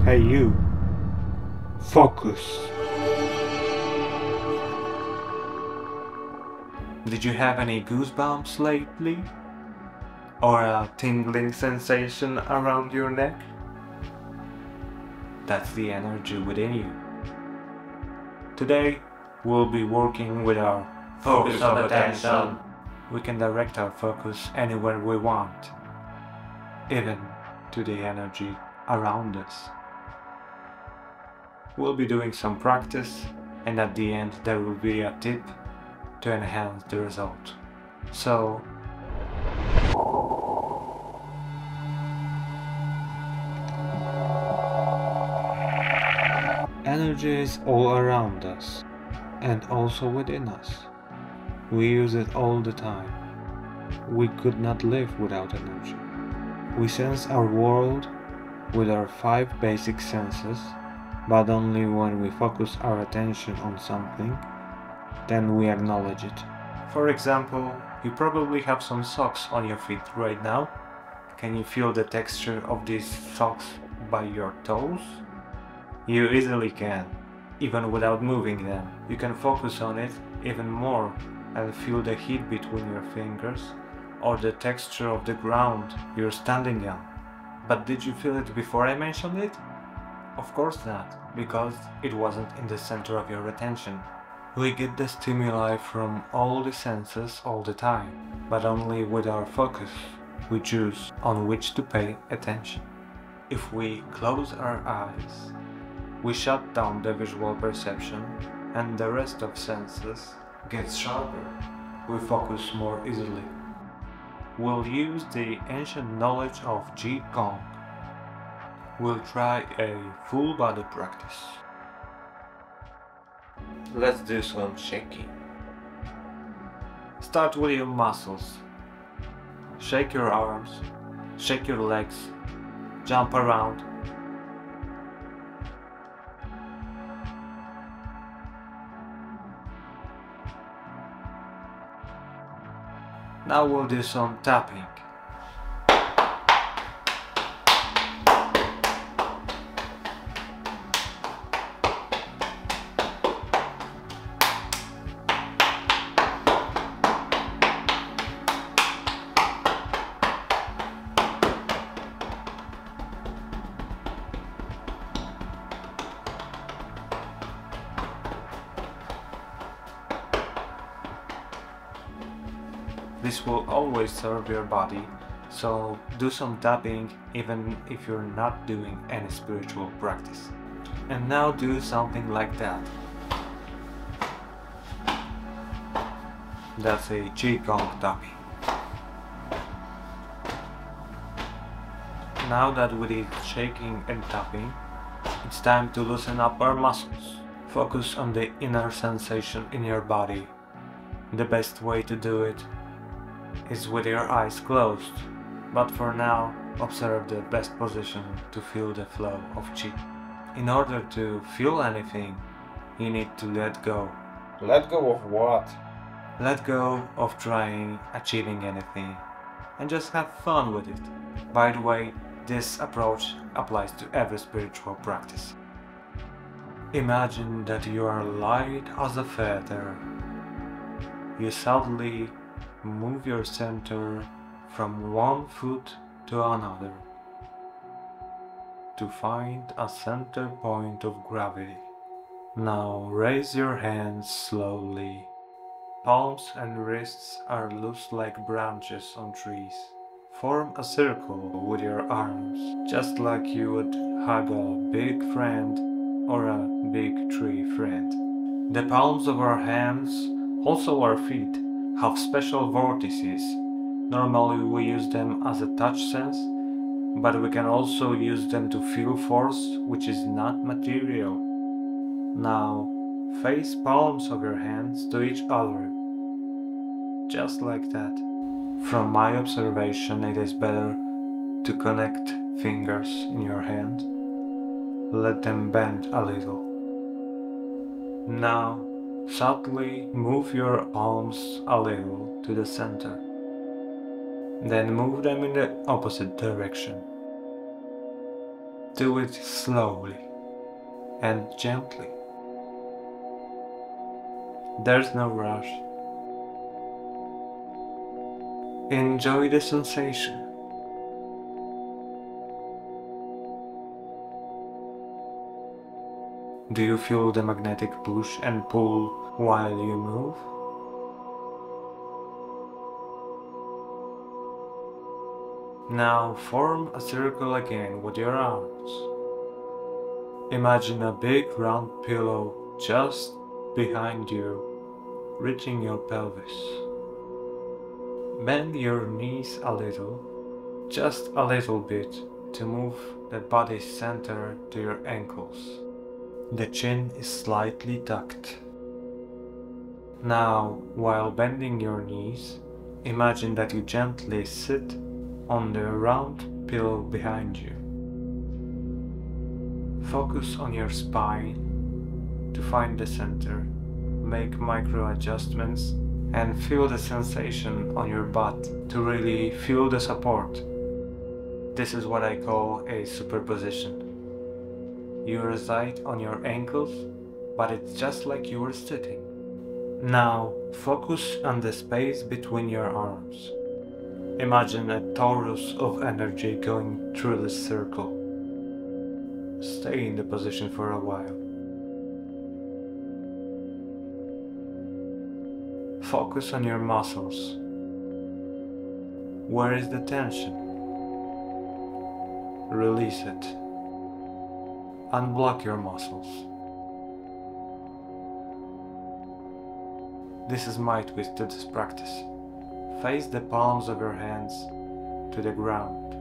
Hey you, focus. Did you have any goosebumps lately? Or a tingling sensation around your neck? That's the energy within you. Today, we'll be working with our focus of attention. We can direct our focus anywhere we want, even to the energy around us. We'll be doing some practice, and at the end there will be a tip to enhance the result. So, energy is all around us, and also within us. We use it all the time. We could not live without energy. We sense our world with our 5 basic senses, but only when we focus our attention on something, then we acknowledge it. For example, you probably have some socks on your feet right now. Can you feel the texture of these socks by your toes? You easily can, even without moving them. You can focus on it even more and feel the heat between your fingers or the texture of the ground you're standing on. But did you feel it before I mentioned it? Of course not, because it wasn't in the center of your attention. We get the stimuli from all the senses all the time, but only with our focus we choose on which to pay attention. If we close our eyes, we shut down the visual perception and the rest of senses gets sharper. We focus more easily. We'll use the ancient knowledge of Qigong. We'll try a full body practice. Let's do some shaking. Start with your muscles. Shake your arms, shake your legs, jump around. Now we'll do some tapping. This will always serve your body, so do some tapping even if you're not doing any spiritual practice. And now do something like that. That's a Qigong tapping. Now that we did shaking and tapping, it's time to loosen up our muscles. Focus on the inner sensation in your body. The best way to do it is with your eyes closed, but for now, observe the best position to feel the flow of Qi. In order to feel anything, you need to let go. Let go of what? Let go of trying, achieving anything, and just have fun with it. By the way, this approach applies to every spiritual practice. Imagine that you are light as a feather. You subtly move your center from one foot to another to find a center point of gravity. Now raise your hands slowly. Palms and wrists are loose like branches on trees. Form a circle with your arms, just like you would hug a big friend or a big tree friend. The palms of our hands, also our feet, have special vortices. Normally we use them as a touch sense, but we can also use them to feel force which is not material. Now face palms of your hands to each other, just like that. From my observation, it is better to connect fingers in your hand. Let them bend a little. Now subtly move your palms a little to the center. Then move them in the opposite direction. Do it slowly and gently. There's no rush. Enjoy the sensation. Do you feel the magnetic push and pull while you move? Now form a circle again with your arms. Imagine a big round pillow just behind you, reaching your pelvis. Bend your knees a little, just a little bit, to move the body center to your ankles. The chin is slightly tucked. Now, while bending your knees, imagine that you gently sit on the round pillow behind you. Focus on your spine to find the center, make micro adjustments, and feel the sensation on your butt to really feel the support. This is what I call a superposition. You reside on your ankles, but it's just like you were sitting. Now focus on the space between your arms. Imagine a torus of energy going through the circle. Stay in the position for a while. Focus on your muscles. Where is the tension? Release it. Unblock your muscles. This is my twist to this practice. Face the palms of your hands to the ground.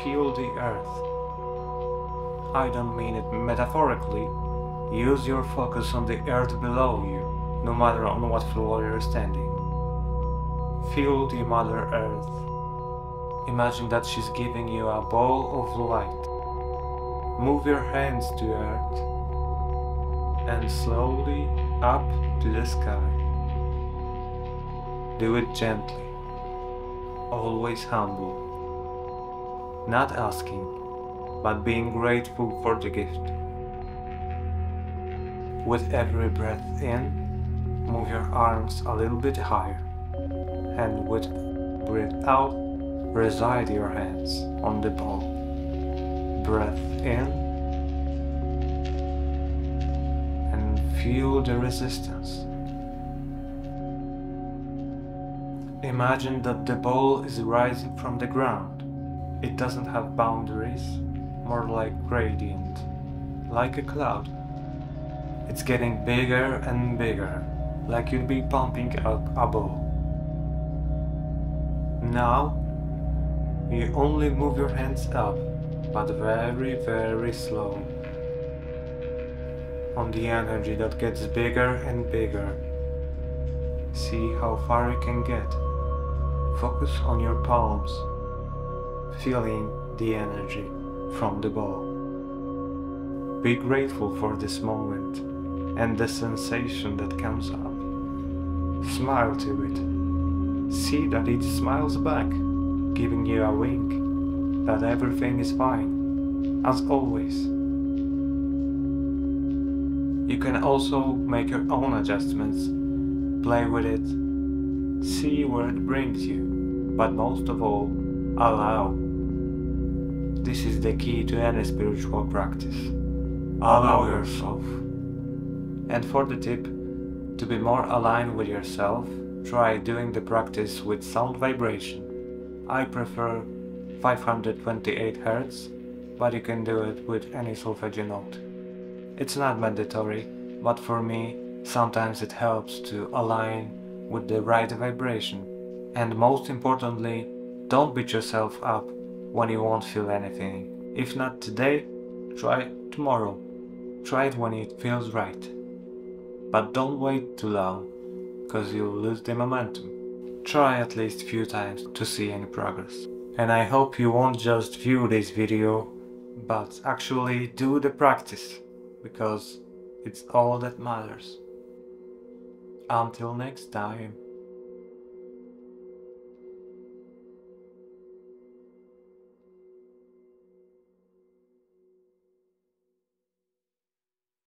Feel the earth. I don't mean it metaphorically. Use your focus on the earth below you, no matter on what floor you're standing. Feel the Mother Earth. Imagine that she's giving you a ball of light. Move your hands to earth and slowly up to the sky. Do it gently, always humble, not asking, but being grateful for the gift. With every breath in, move your arms a little bit higher, and with breath out, reside your hands on the ball. Breath in, and feel the resistance. Imagine that the ball is rising from the ground. It doesn't have boundaries, more like gradient, like a cloud. It's getting bigger and bigger, like you'd be pumping up a ball. Now, you only move your hands up, but very, very slow, on the energy that gets bigger and bigger. See how far you can get. Focus on your palms, feeling the energy from the ball. Be grateful for this moment and the sensation that comes up. Smile to it. See that it smiles back, giving you a wink that everything is fine, as always. You can also make your own adjustments, play with it, see where it brings you, but most of all, allow. This is the key to any spiritual practice. Allow yourself. And for the tip, to be more aligned with yourself, try doing the practice with sound vibration. I prefer 528 Hz, but you can do it with any solfeggio note. It's not mandatory, but for me, sometimes it helps to align with the right vibration. And most importantly, don't beat yourself up when you won't feel anything. If not today, try it tomorrow. Try it when it feels right. But don't wait too long, cause you'll lose the momentum. Try at least a few times to see any progress. And I hope you won't just view this video, but actually do the practice, because it's all that matters. Until next time.